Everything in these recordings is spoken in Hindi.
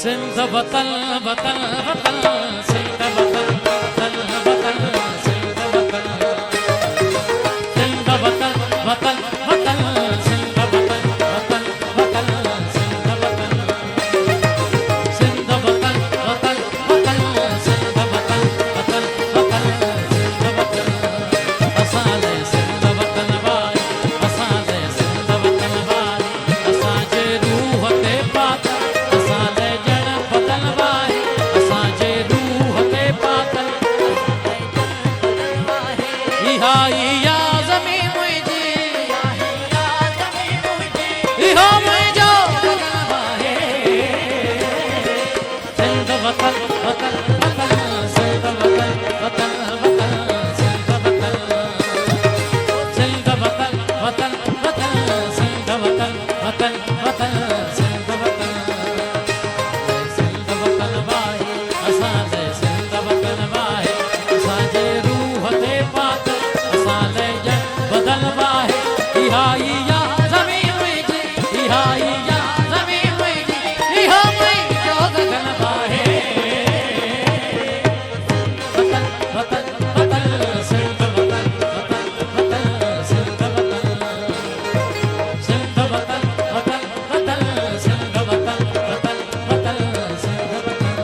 सिंध वतन वतन वतन सिंध वतन वतन वतन सिंध वतन सिंध वतन वतन वतन सिंध वतन वतन वतन सिंध वतन सिंध वतन वतन वतन सिंध वतन वतन वतन सिंध वतन असांजे सिंध वतन वारी असांजे सिंध वतन वारी असांजे रूह ते पातल असांजे जण बदन वारी असांजे रूह ते पातल इहा इहा ज़मीन मुंहिंजी इहो मुंहिंजो बदन आहे सिंध वतन वतन वतन सिंध वतन वतन वतन सिंध वतन सिंध वतन वतन वतन सिंध वतन वतन वतन सिंध वतन सिंध वतन वाहे असांजे सिंध वतन वाहे असांजे रूह ते पातल असांजे जण बदन वाहे इहा इहा ज़मीन मुंहिंजी इहा इहा ज़मीन मुंहिंजी इहो मुंहिंजो गगन वाहे वतन वतन वतन सिंध वतन वतन वतन सिंध वतन सिंध वतन वतन वतन सिंध वतन वतन वतन सिंध वतन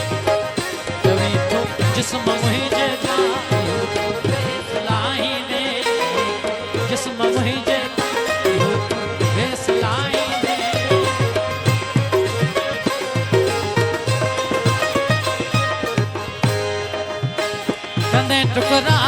कभी तो जिस्म मुंहिंजे वेसलाही ने जिस्म मुंहिंजे वेसलाही ने कंदे टुकड़ा